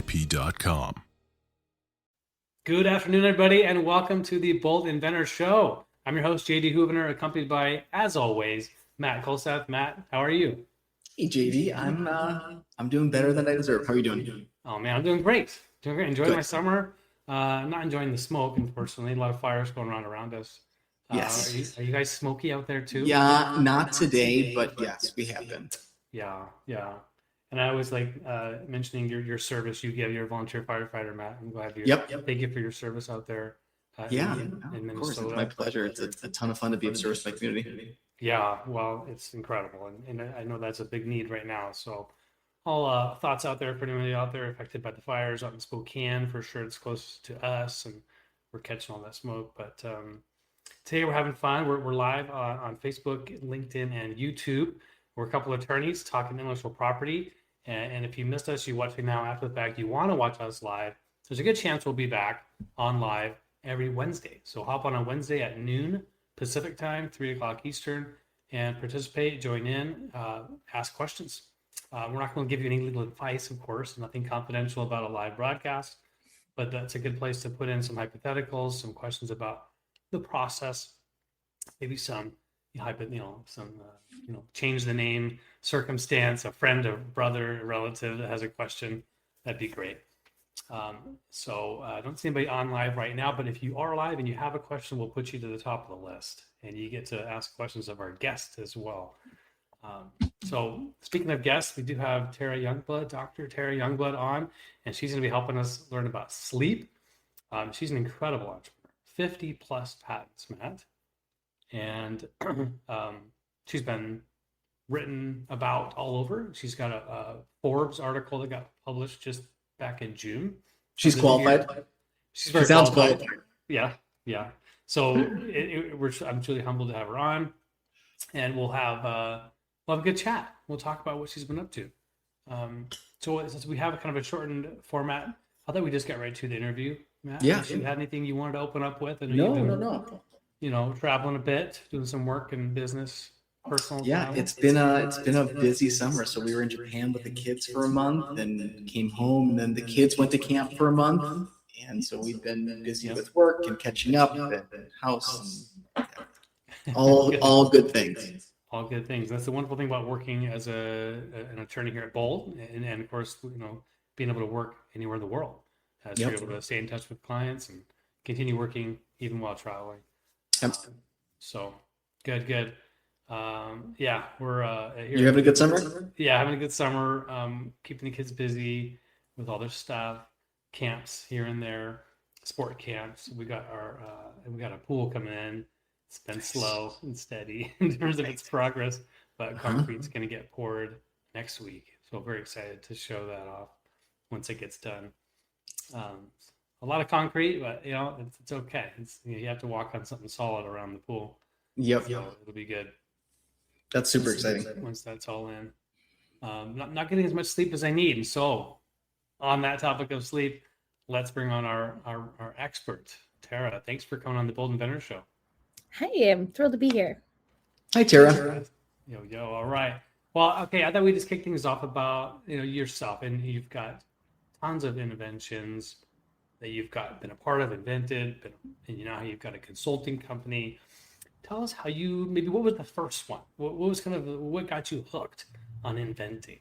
boldinventorship.com. Good afternoon, everybody, and welcome to the Bold Inventor Show. I'm your host, JD Houvener, accompanied by, as always, Matt Kulseth. Matt, how are you? Hey, JD, I'm doing better than I deserve. How are you doing? Oh, man, I'm doing great. Enjoying Good. my summer. Not enjoying the smoke, unfortunately. A lot of fires going around us. Yes. Are you guys smoky out there, too? Yeah, not today, but yes, we have been. Yeah. And I was mentioning your service you give. You're a volunteer firefighter, Matt. I'm glad you. Yep. Thank you for your service out there. In Minnesota. Of course, it's my pleasure. It's a ton of fun to be of service to my community. Yeah, well, it's incredible, and I know that's a big need right now. So, all thoughts out there for anybody out there affected by the fires out in Spokane. For sure, it's close to us, and we're catching all that smoke. But today we're having fun. We're live on Facebook, LinkedIn, and YouTube. We're a couple of attorneys talking intellectual property. And if you missed us, you're watching now after the fact, you want to watch us live, there's a good chance we'll be back on live every Wednesday. So hop on Wednesday at noon Pacific time, 3 o'clock Eastern, and participate, join in, ask questions. We're not going to give you any legal advice, of course, nothing confidential about a live broadcast, but that's a good place to put in some hypotheticals, some questions about the process, maybe some change the name, circumstance, a friend, a brother, a relative that has a question. That'd be great. So I don't see anybody on live right now, but if you are live and you have a question, we'll put you to the top of the list, and you get to ask questions of our guests as well. So speaking of guests, we do have Dr. Tara Youngblood on, and she's going to be helping us learn about sleep. She's an incredible entrepreneur, 50 plus patents, Matt. And she's been written about all over. She's got a Forbes article that got published just back in June. She's qualified. She's very sounds qualified. Yeah. So I'm truly humbled to have her on, and we'll have a good chat. We'll talk about what she's been up to. So since we have a kind of a shortened format, I thought we just get right to the interview. Matt, if you had anything you wanted to open up with? No. Traveling a bit, doing some work and business. Personal. Yeah, it's been a busy summer. So we were in Japan with the kids for a month, and came home, and then the kids went to camp for a month, and so we've been busy with work and catching up and house, and all good things. All good things. That's the wonderful thing about working as an attorney here at Bold, and of course, being able to work anywhere in the world, as you're able to stay in touch with clients and continue working even while traveling. So good. We're here. You having a good summer? Yeah, having a good summer. Keeping the kids busy with all their stuff, camps here and there, sport camps. We got a pool coming in. It's been slow and steady in terms of its progress, but concrete's going to get poured next week. So very excited to show that off once it gets done. A lot of concrete, but it's okay. You have to walk on something solid around the pool. Yep. So it'll be good. That's super exciting. Once that's all in. Not getting as much sleep as I need. So on that topic of sleep, let's bring on our expert, Tara. Thanks for coming on the Bold Inventor Show. Hi, I'm thrilled to be here. Hi, Tara. Yo. All right. Well, okay. I thought we just kick things off about yourself, and you've got tons of inventions that you've been a part of, invented, and how you've got a consulting company. Tell us what was the first one? What was what got you hooked on inventing?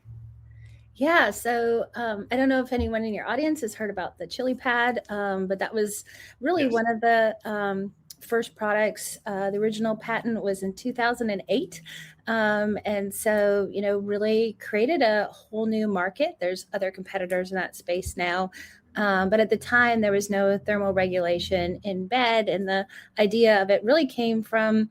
Yeah, so I don't know if anyone in your audience has heard about the chili pad, but that was really one of the first products. The original patent was in 2008. And so, really created a whole new market. There's other competitors in that space now. But at the time, there was no thermal regulation in bed. And the idea of it really came from,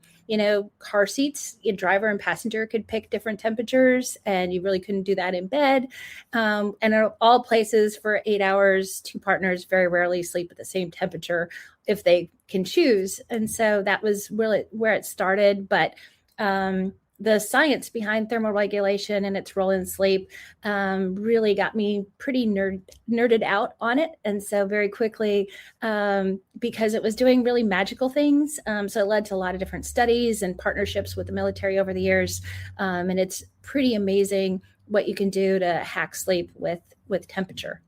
car seats. A driver and passenger could pick different temperatures, and you really couldn't do that in bed. And at all places for 8 hours, two partners very rarely sleep at the same temperature if they can choose. And so that was really where it started. But the science behind thermal regulation and its role in sleep really got me pretty nerded out on it. And so very quickly, because it was doing really magical things, so it led to a lot of different studies and partnerships with the military over the years. And it's pretty amazing what you can do to hack sleep with temperature.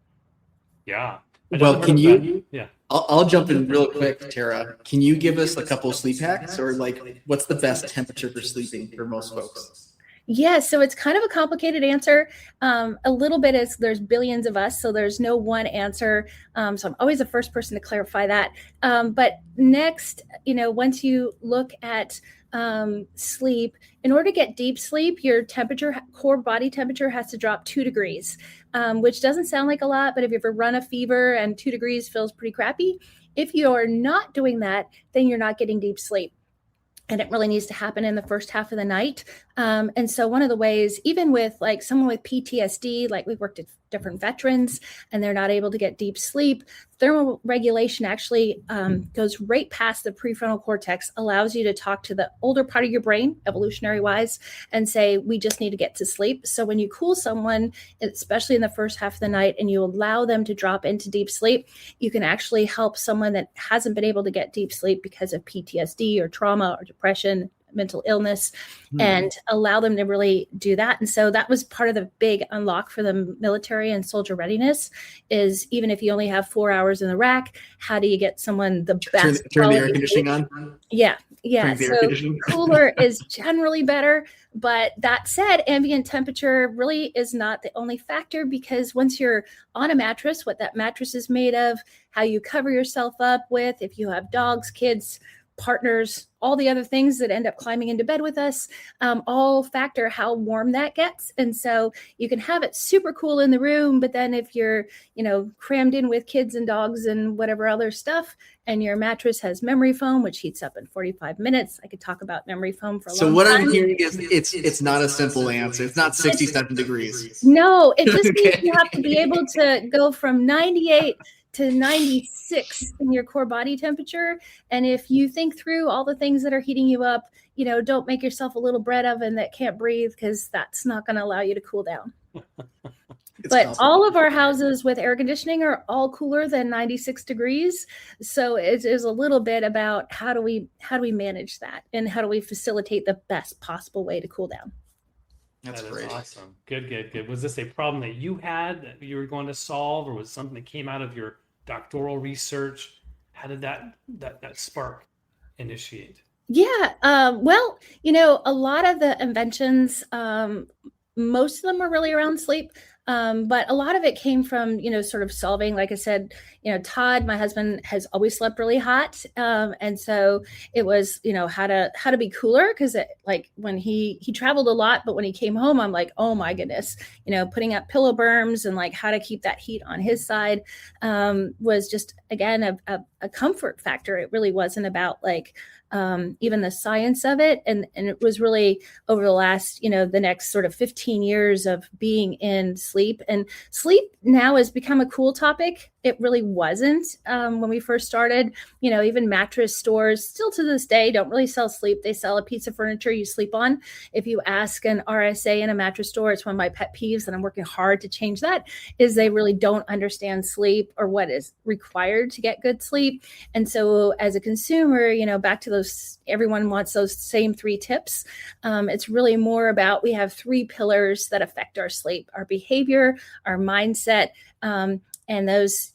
Yeah. Well, can you? Yeah. I'll jump in real quick, Tara. Can you give us a couple sleep hacks, or like what's the best temperature for sleeping for most folks? Yeah, so it's kind of a complicated answer. A little bit is there's billions of us, so there's no one answer. So I'm always the first person to clarify that. But next, once you look at sleep, in order to get deep sleep, your core body temperature has to drop 2 degrees, which doesn't sound like a lot, but if you ever run a fever and 2 degrees feels pretty crappy, if you're not doing that, then you're not getting deep sleep. And it really needs to happen in the first half of the night. And so one of the ways, even with like someone with PTSD, like we've worked with different veterans and they're not able to get deep sleep, thermal regulation actually goes right past the prefrontal cortex, allows you to talk to the older part of your brain, evolutionary wise, and say, we just need to get to sleep. So when you cool someone, especially in the first half of the night, and you allow them to drop into deep sleep, you can actually help someone that hasn't been able to get deep sleep because of PTSD or trauma or depression, mental illness, and allow them to really do that. And so that was part of the big unlock for the military and soldier readiness is even if you only have 4 hours in the rack, how do you get someone the best? Turn the air conditioning on? Yeah. So cooler is generally better. But that said, ambient temperature really is not the only factor because once you're on a mattress, what that mattress is made of, how you cover yourself up with, if you have dogs, kids, partners, all the other things that end up climbing into bed with us, all factor how warm that gets. And so you can have it super cool in the room, but then if you're, crammed in with kids and dogs and whatever other stuff, and your mattress has memory foam, which heats up in 45 minutes. I could talk about memory foam for a long time. So what I'm hearing is it's not a simple answer. It's not 67 degrees. No, it just means you have to be able to go from 98 to 96 in your core body temperature. And if you think through all the things that are heating you up, don't make yourself a little bread oven that can't breathe because that's not going to allow you to cool down. But all of our houses with air conditioning are all cooler than 96 degrees. So it is a little bit about how do we manage that and how do we facilitate the best possible way to cool down. That's great. Awesome. Good. Was this a problem that you had that you were going to solve, or was it something that came out of your doctoral research? How did that spark initiate? Yeah. Well, a lot of the inventions, most of them are really around sleep. But a lot of it came from, sort of solving, like I said, Todd, my husband, has always slept really hot. And so it was, how to be cooler. Cause when he traveled a lot, but when he came home, I'm like, oh my goodness, putting up pillow berms and like how to keep that heat on his side, was just, again, a comfort factor. It really wasn't about even the science of it. And it was really over the last, the next sort of 15 years of being in sleep. And sleep now has become a cool topic. It really wasn't when we first started. Even mattress stores still to this day don't really sell sleep. They sell a piece of furniture you sleep on. If you ask an RSA in a mattress store, it's one of my pet peeves, and I'm working hard to change that, is they really don't understand sleep or what is required to get good sleep. And so as a consumer, back to those, everyone wants those same 3 tips. It's really more about, we have 3 pillars that affect our sleep: our behavior, our mindset, and those,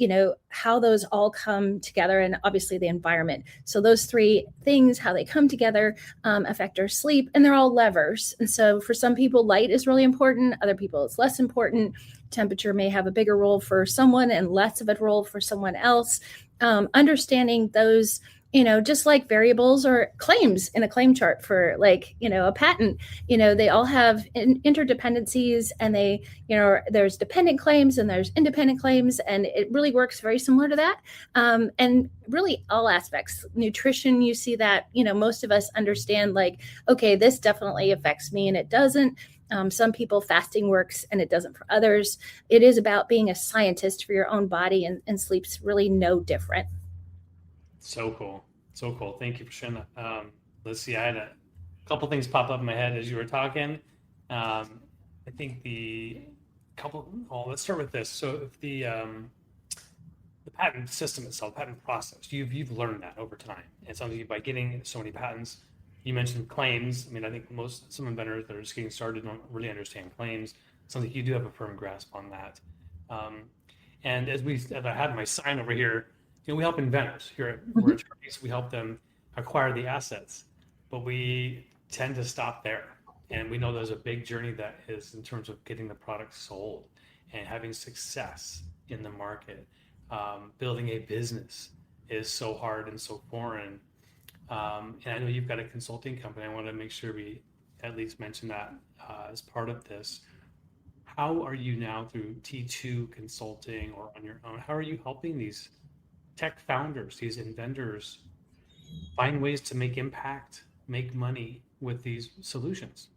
how those all come together, and obviously the environment. So those 3 things, how they come together, affect our sleep, and they're all levers. And so for some people, light is really important. Other people, it's less important. Temperature may have a bigger role for someone and less of a role for someone else. Understanding those, just like variables or claims in a claim chart for a patent, they all have interdependencies, and they, there's dependent claims and there's independent claims, and it really works very similar to that. And really all aspects, nutrition, you see that, most of us understand okay, this definitely affects me and it doesn't. Some people, fasting works and it doesn't for others. It is about being a scientist for your own body, and sleep's really no different. So cool. Thank you for sharing that. Let's see. I had a couple things pop up in my head as you were talking. I think let's start with this. So if the patent system itself, patent process, you've learned that over time. And something by getting so many patents. You mentioned claims. I mean, I think some inventors that are just getting started don't really understand claims. Something you do have a firm grasp on that. And as I had my sign over here, we help inventors here. Mhm. We're attorneys. We help them acquire the assets, but we tend to stop there. And we know there's a big journey that is in terms of getting the product sold and having success in the market. Building a business is so hard and so foreign. And I know you've got a consulting company. I want to make sure we at least mention that as part of this. How are you now through T2 consulting or on your own? How are you helping these tech founders, these inventors, find ways to make impact, make money with these solutions?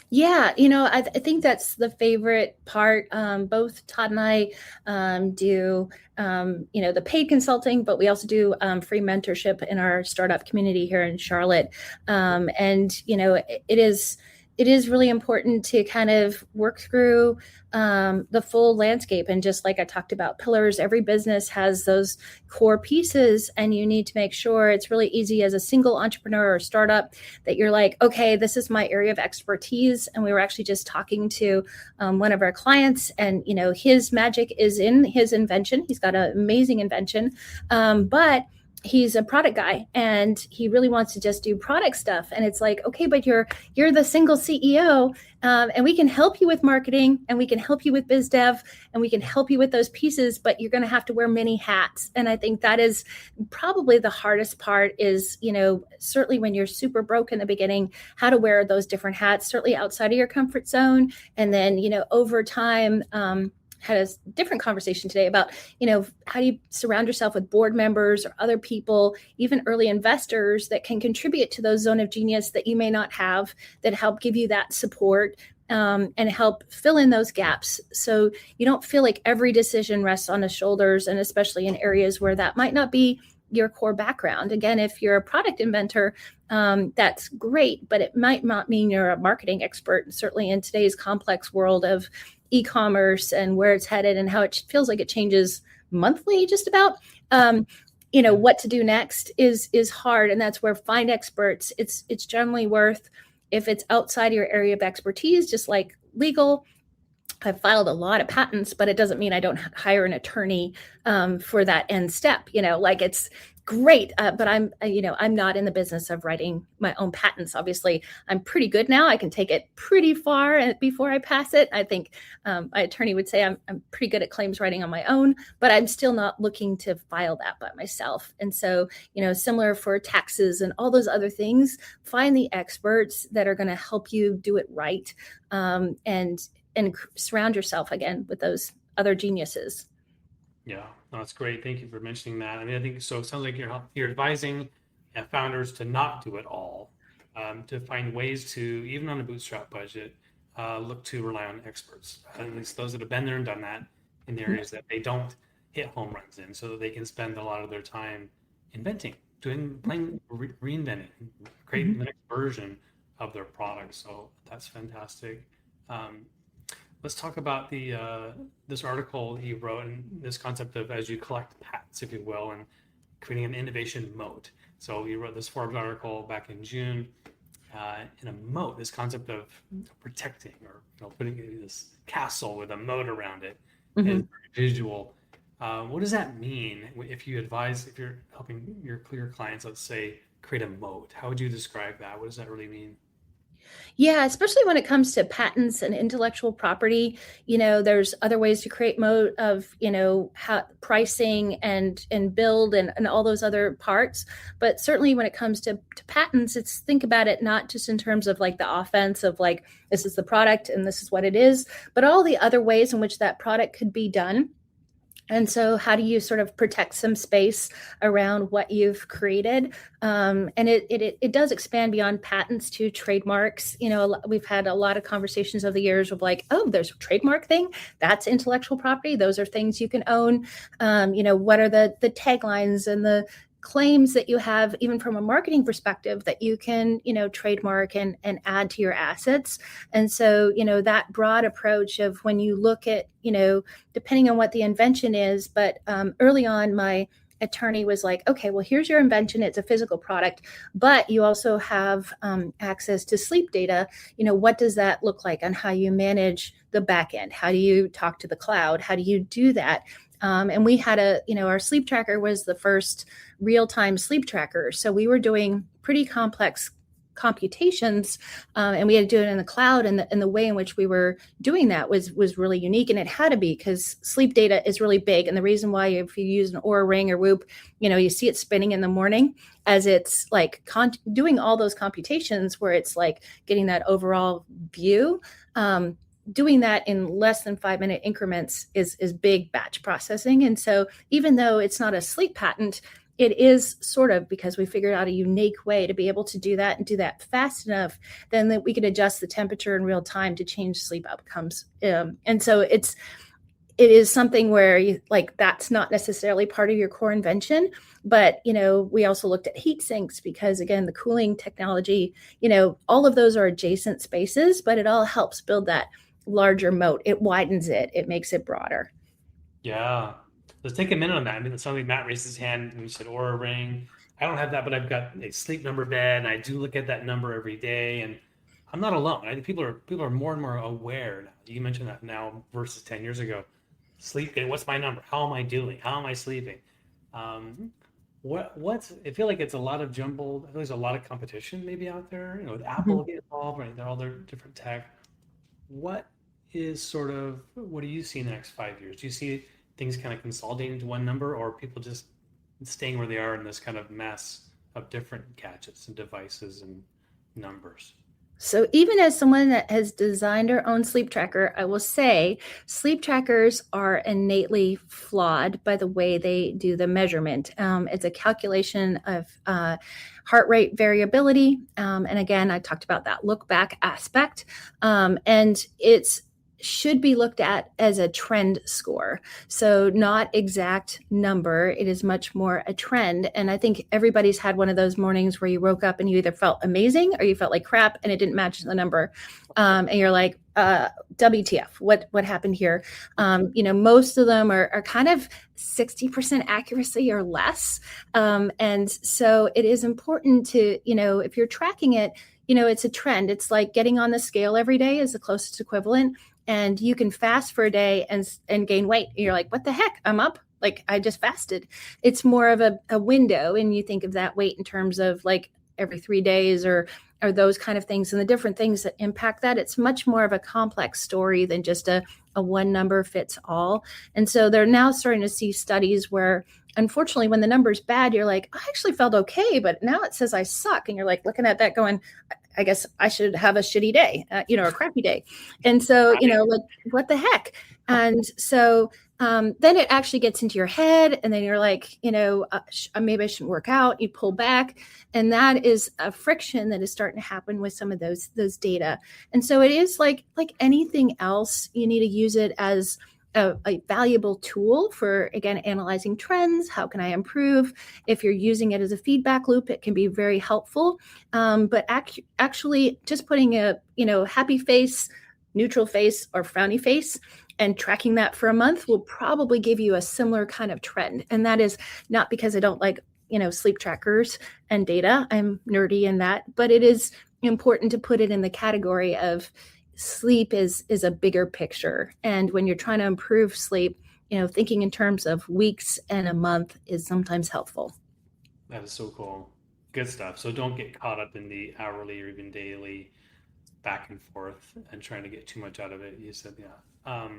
Yeah, I think that's the favorite part. Both Todd and I do, the paid consulting, but we also do free mentorship in our startup community here in Charlotte. And it is really important to kind of work through the full landscape. And just like I talked about pillars, every business has those core pieces, and you need to make sure it's really easy as a single entrepreneur or startup that you're like, okay, this is my area of expertise. And we were actually just talking to one of our clients, and his magic is in his invention. He's got an amazing invention, but he's a product guy and he really wants to just do product stuff. And it's like, okay, but you're the single CEO, and we can help you with marketing, and we can help you with biz dev, and we can help you with those pieces, but you're going to have to wear many hats. And I think that is probably the hardest part is, certainly when you're super broke in the beginning, how to wear those different hats, certainly outside of your comfort zone. And then, over time, had a different conversation today about, how do you surround yourself with board members or other people, even early investors that can contribute to those zone of genius that you may not have, that help give you that support, and help fill in those gaps. So you don't feel like every decision rests on the shoulders, and especially in areas where that might not be your core background. Again, if you're a product inventor, that's great, but it might not mean you're a marketing expert. Certainly in today's complex world of e-commerce and where it's headed and how it feels like it changes monthly, just about, what to do next is hard. And that's where find experts. It's generally worth, if it's outside of your area of expertise, just like legal. I've filed a lot of patents, but it doesn't mean I don't hire an attorney for that end step. It's great, but I'm not in the business of writing my own patents. Obviously, I'm pretty good now. I can take it pretty far before I pass it. I think my attorney would say I'm pretty good at claims writing on my own, but I'm still not looking to file that by myself. And so, similar for taxes and all those other things, find the experts that are going to help you do it right, and surround yourself again with those other geniuses. Yeah, no, that's great. Thank you for mentioning that. I think so. It sounds like you're advising founders to not do it all, to find ways to, even on a bootstrap budget, look to rely on experts, at least those that have been there and done that in the areas that they don't hit home runs in, so that they can spend a lot of their time inventing, reinventing, creating the next version of their product. So that's fantastic. Let's talk about this article he wrote, and this concept of, as you collect patents, if you will, and creating an innovation moat. So he wrote this Forbes article back in June, in a moat, this concept of protecting, or putting this castle with a moat around it, is visual. What does that mean if you're helping your clients, let's say, create a moat? How would you describe that? What does that really mean? Yeah, especially when it comes to patents and intellectual property, there's other ways to create moat of, how pricing and build and all those other parts. But certainly when it comes to patents, it's think about it not just in terms of like the offense of like, this is the product and this is what it is, but all the other ways in which that product could be done. And so how do you sort of protect some space around what you've created? And it does expand beyond patents to trademarks. We've had a lot of conversations over the years of like, oh, there's a trademark thing. That's intellectual property. Those are things you can own. What are the taglines and the claims that you have, even from a marketing perspective, that you can, trademark and add to your assets. And so, that broad approach of when you look at, depending on what the invention is, but early on, my attorney was like, okay, well, here's your invention. It's a physical product, but you also have access to sleep data. What does that look like on how you manage the back end? How do you talk to the cloud? How do you do that? And we had our sleep tracker was the first real-time sleep tracker. So we were doing pretty complex computations, and we had to do it in the cloud, and the way in which we were doing that was really unique, and it had to be because sleep data is really big. And the reason why, if you use an Oura Ring or Whoop, you see it spinning in the morning as it's like doing all those computations where it's like getting that overall view. Doing that in less than 5-minute increments is big batch processing. And so even though it's not a sleep patent, it is sort of, because we figured out a unique way to be able to do that and do that fast enough, then that we can adjust the temperature in real time to change sleep outcomes. And so it is something where that's not necessarily part of your core invention, but we also looked at heat sinks because, again, the cooling technology, all of those are adjacent spaces, but it all helps build that larger moat. It widens it. It makes it broader. Yeah. Let's take a minute on that. I mean, something Matt raised his hand and he said Oura Ring. I don't have that, but I've got a sleep number bed, and I do look at that number every day. And I'm not alone. I think people are more and more aware now. You mentioned that now versus 10 years ago. Sleep, what's my number? How am I doing? How am I sleeping? I feel like it's a lot of jumbled. There's a lot of competition maybe out there. With Apple get involved, right? They're all their different tech. What do you see in the next 5 years? Do you see things kind of consolidating into one number, or people just staying where they are in this kind of mess of different gadgets and devices and numbers? So even as someone that has designed our own sleep tracker, I will say sleep trackers are innately flawed by the way they do the measurement. It's a calculation of heart rate variability. And again, I talked about that look back aspect. And it's should be looked at as a trend score. So not exact number. It is much more a trend. And I think everybody's had one of those mornings where you woke up and you either felt amazing or you felt like crap and it didn't match the number. And you're like, WTF, what happened here? Most of them are kind of 60% accuracy or less. And so it is important to, if you're tracking it, it's a trend. It's like getting on the scale every day is the closest equivalent. And you can fast for a day and gain weight. You're like, what the heck? I'm up. Like, I just fasted. It's more of a window. And you think of that weight in terms of like every 3 days or those kind of things and the different things that impact that. It's much more of a complex story than just a one number fits all. And so they're now starting to see studies where, unfortunately, when the number's bad, you're like, I actually felt okay, but now it says I suck. And you're like looking at that going, I guess I should have a shitty day, a crappy day. And so, like, what the heck? And so then it actually gets into your head, and then you're like, maybe I shouldn't work out. You pull back, and that is a friction that is starting to happen with some of those data. And so it is like anything else. You need to use it as a valuable tool for, again, analyzing trends. How can I improve? If you're using it as a feedback loop, it can be very helpful. But actually just putting a, happy face, neutral face, or frowny face and tracking that for a month will probably give you a similar kind of trend. And that is not because I don't like, sleep trackers and data. I'm nerdy in that, but it is important to put it in the category of sleep is a bigger picture. And when you're trying to improve sleep, thinking in terms of weeks and a month is sometimes helpful. That is so cool. Good stuff. So don't get caught up in the hourly or even daily back and forth and trying to get too much out of it. You said, yeah.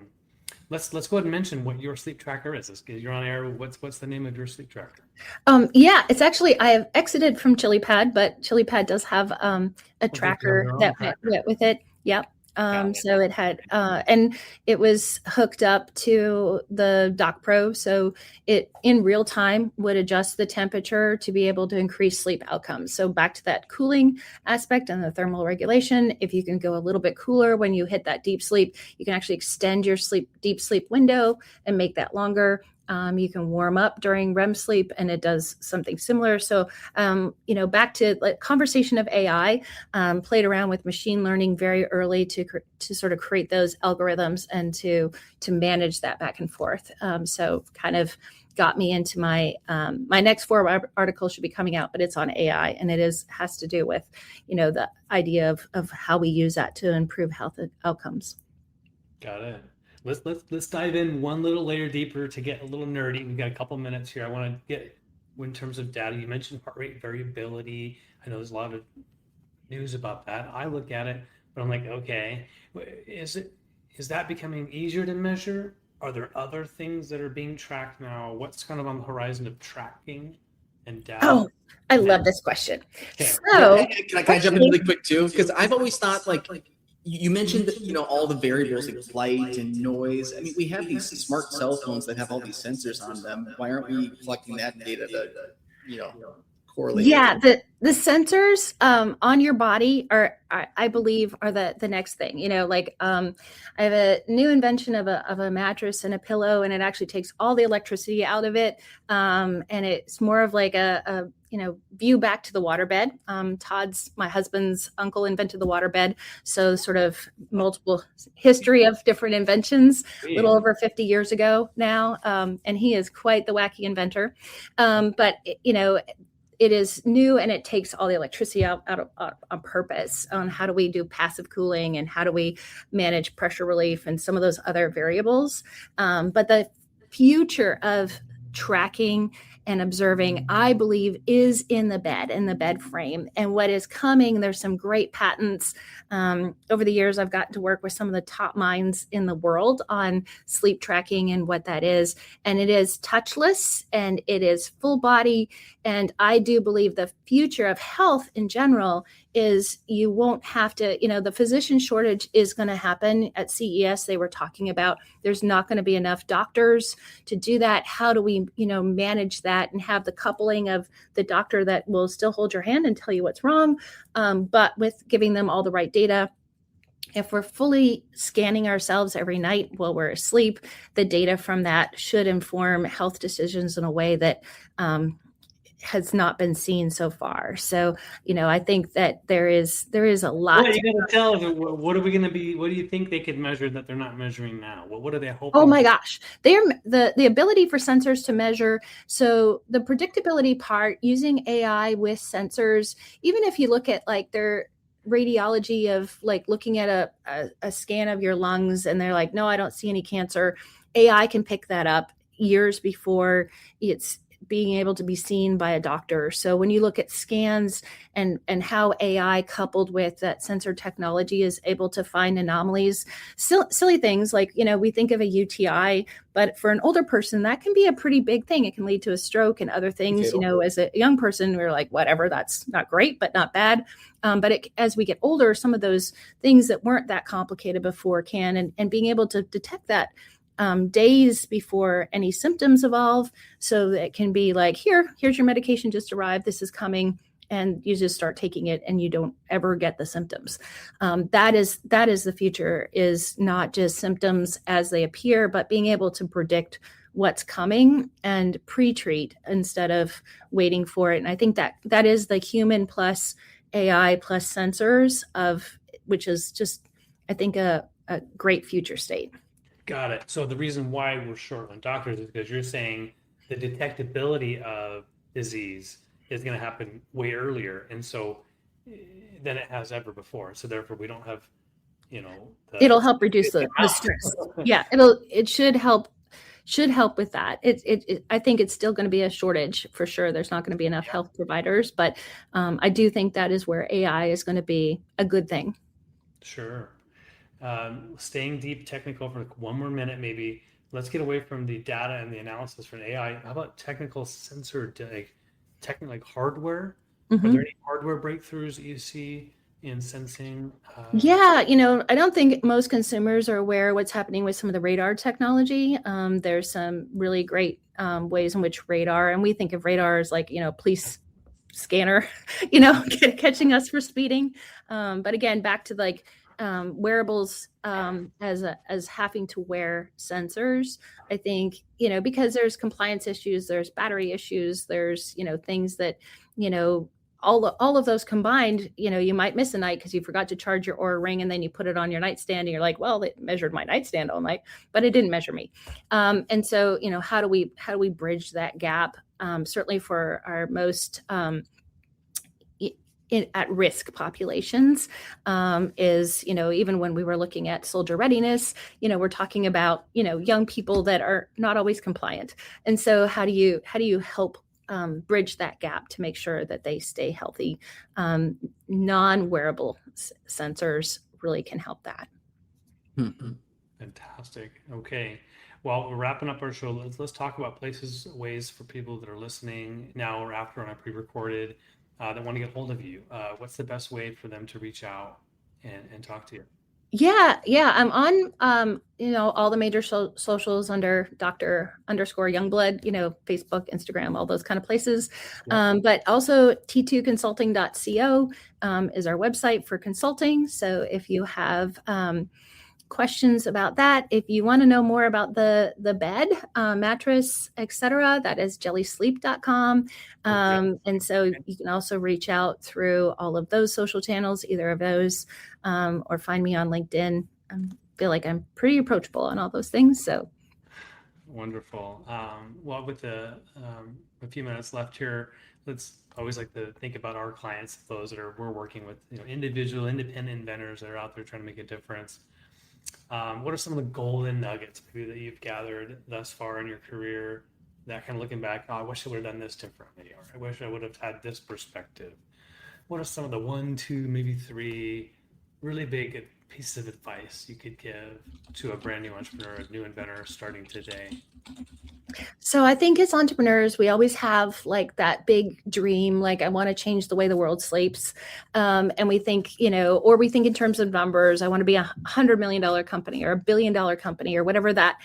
Let's go ahead and mention what your sleep tracker is. You're on air. What's the name of your sleep tracker? It's actually, I have exited from ChiliPad, but ChiliPad does have a tracker that went with it. Yep. So it had, and it was hooked up to the Doc Pro. So it in real time would adjust the temperature to be able to increase sleep outcomes. So back to that cooling aspect and the thermal regulation. If you can go a little bit cooler when you hit that deep sleep, you can actually extend your deep sleep window and make that longer. You can warm up during REM sleep, and it does something similar. So, back to conversation of AI, played around with machine learning very early to sort of create those algorithms and to manage that back and forth. So kind of got me into my my next 4 article should be coming out, but it's on AI, and has to do with, the idea of how we use that to improve health outcomes. Got it. Let's dive in one little layer deeper to get a little nerdy. We've got a couple minutes here. I want to get in terms of data. You mentioned heart rate variability. I know there's a lot of news about that. I look at it, but I'm like, okay, is that becoming easier to measure? Are there other things that are being tracked now? What's kind of on the horizon of tracking and data? Oh, I love this question. Okay. So can I jump in really quick too? Because I've always thought, like, you mentioned that, all the variables like light and noise. I mean, we have these smart cell phones that have all these sensors on them. Why aren't we collecting that data to, correlate? Yeah, the sensors on your body I believe are the next thing. I have a new invention of a mattress and a pillow, and it actually takes all the electricity out of it, and it's more of like a view back to the waterbed. My husband's uncle invented the waterbed, so sort of multiple history of different inventions, a little over 50 years ago now, and he is quite the wacky inventor. But it is new, and it takes all the electricity out on purpose on how do we do passive cooling and how do we manage pressure relief and some of those other variables. But the future of tracking and observing, I believe, is in the bed frame. And what is coming, there's some great patents. Over the years, I've gotten to work with some of the top minds in the world on sleep tracking and what that is. And it is touchless and it is full body. And I do believe the future of health in general is you won't have to, the physician shortage is going to happen. At CES, they were talking about there's not going to be enough doctors to do that. How do we, manage that and have the coupling of the doctor that will still hold your hand and tell you what's wrong, but with giving them all the right data. If we're fully scanning ourselves every night while we're asleep, the data from that should inform health decisions in a way that has not been seen so far. So, I think that there is a lot. Well, you got to tell us, what are we going to be? What do you think they could measure that they're not measuring now? What are they hoping? Oh my gosh, they're the ability for sensors to measure. So the predictability part using AI with sensors, even if you look at like their radiology of like looking at a scan of your lungs and they're like, no, I don't see any cancer. AI can pick that up years before it's being able to be seen by a doctor. So when you look at scans and how AI coupled with that sensor technology is able to find anomalies, silly things like, we think of a UTI, but for an older person, that can be a pretty big thing. It can lead to a stroke and other things. As a young person, we're like, whatever, that's not great, but not bad. But as we get older, some of those things that weren't that complicated before can, and being able to detect that days before any symptoms evolve, so that it can be like, here's your medication just arrived, this is coming, and you just start taking it and you don't ever get the symptoms. That is the future, is not just symptoms as they appear, but being able to predict what's coming and pre-treat instead of waiting for it. And I think that is the human plus AI plus sensors which is just, I think, a great future state. Got it. So the reason why we're short on doctors is because you're saying the detectability of disease is going to happen way earlier, and so than it has ever before. So therefore, we don't have, it'll help reduce the stress. Yeah, it should help with that. I think it's still going to be a shortage for sure. There's not going to be enough health providers, but I do think that is where AI is going to be a good thing. Sure. Staying deep technical for one more minute, maybe. Let's get away from the data and the analysis from AI. How about technical sensor, like hardware? Mm-hmm. Are there any hardware breakthroughs that you see in sensing? Yeah, I don't think most consumers are aware what's happening with some of the radar technology. There's some really great ways in which radar, and we think of radar as like, police scanner, catching us for speeding. But again, back to like wearables as having to wear sensors. I think, because there's compliance issues, there's battery issues, there's, things that, all of those combined, you might miss a night because you forgot to charge your Oura ring, and then you put it on your nightstand and you're like, well, it measured my nightstand all night, but it didn't measure me. And so, how do we bridge that gap? Certainly for our most at risk populations, is, even when we were looking at soldier readiness, we're talking about, young people that are not always compliant. And so how do you help bridge that gap to make sure that they stay healthy? Non-wearable sensors really can help that. Fantastic. Okay. Well, we're wrapping up our show. Let's talk about ways for people that are listening now or after on a pre-recorded that want to get hold of you. What's the best way for them to reach out and talk to you? Yeah. I'm on, all the major socials under Dr._Youngblood, Facebook, Instagram, all those kind of places. Yeah. But also t2consulting.co is our website for consulting. So if you have questions about that, if you want to know more about the bed, mattress, etc., that is jellysleep.com. And so you can also reach out through all of those social channels, either of those, or find me on LinkedIn. I feel like I'm pretty approachable on all those things. So wonderful. Well, with a few minutes left here, let's always like to think about our clients, those that we're working with, individual independent inventors that are out there trying to make a difference. What are some of the golden nuggets maybe that you've gathered thus far in your career that kind of looking back, I wish I would have done this differently, or I wish I would have had this perspective? What are some of the 1, 2, maybe 3 really big pieces of advice you could give to a brand new entrepreneur, a new inventor starting today? So I think as entrepreneurs, we always have like that big dream, like I want to change the way the world sleeps. And we think, or we think in terms of numbers, I want to be $100 million company or $1 billion company or whatever that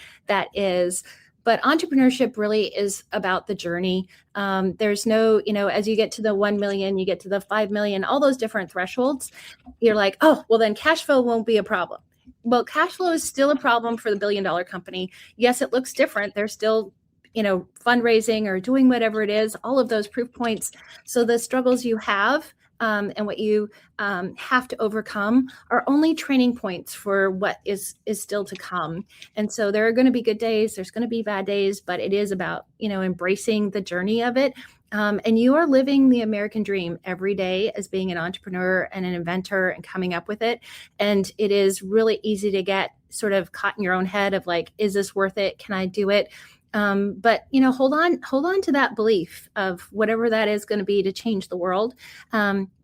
is. But entrepreneurship really is about the journey. There's no, as you get to the 1 million, you get to the 5 million, all those different thresholds, you're like, oh, well then cash flow won't be a problem. Well, cash flow is still a problem for the $1 billion company. Yes, it looks different. They're still, fundraising or doing whatever it is, all of those proof points. So the struggles you have and what you have to overcome are only training points for what is still to come. And so there are going to be good days, there's going to be bad days, but it is about, embracing the journey of it. And you are living the American dream every day as being an entrepreneur and an inventor and coming up with it. And it is really easy to get sort of caught in your own head of like, is this worth it? Can I do it? But hold on to that belief of whatever that is going to be to change the world,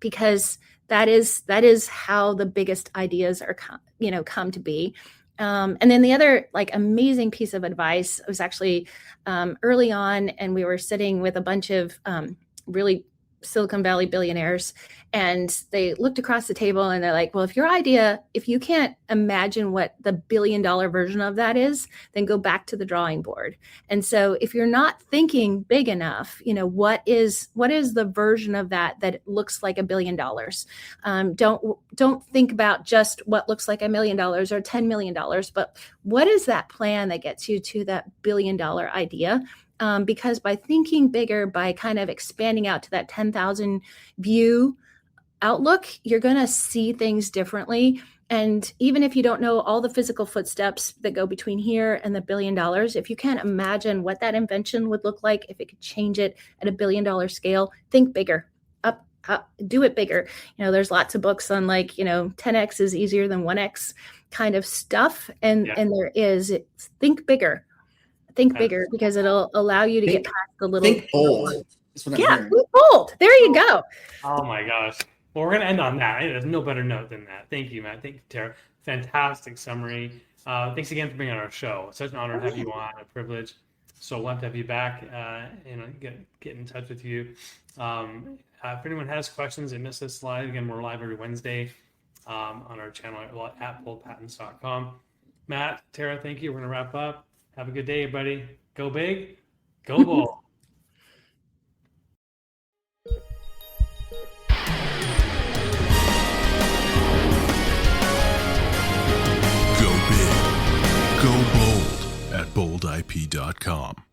because that is how the biggest ideas are come to be. And then the other like amazing piece of advice was actually early on, and we were sitting with a bunch of really Silicon Valley billionaires, and they looked across the table and they're like, well, if you can't imagine what the $1 billion version of that is, then go back to the drawing board. And so if you're not thinking big enough, what is the version of that looks like $1 billion? Don't think about just what looks like $1 million or $10 million, but what is that plan that gets you to that $1 billion idea? Because by thinking bigger, by kind of expanding out to that 10,000 view outlook, you're going to see things differently. And even if you don't know all the physical footsteps that go between here and the $1 billion, if you can't imagine what that invention would look like, if it could change it at $1 billion scale, think bigger. Up, do it bigger. There's lots of books on like, 10x is easier than 1x kind of stuff. And there is, think bigger. Think bigger, because it'll allow you to get past the little. Think bold. Think bold. There you go. Oh my gosh. Well, we're going to end on that. There's no better note than that. Thank you, Matt. Thank you, Tara. Fantastic summary. Thanks again for being on our show. It's such an honor to have you on, a privilege. So we'll have to have you back and get in touch with you. If anyone has questions, they missed this live. Again, we're live every Wednesday on our channel at boldpatents.com. Matt, Tara, thank you. We're going to wrap up. Have a good day, everybody. Go big, go bold. Go big, go bold at boldip.com.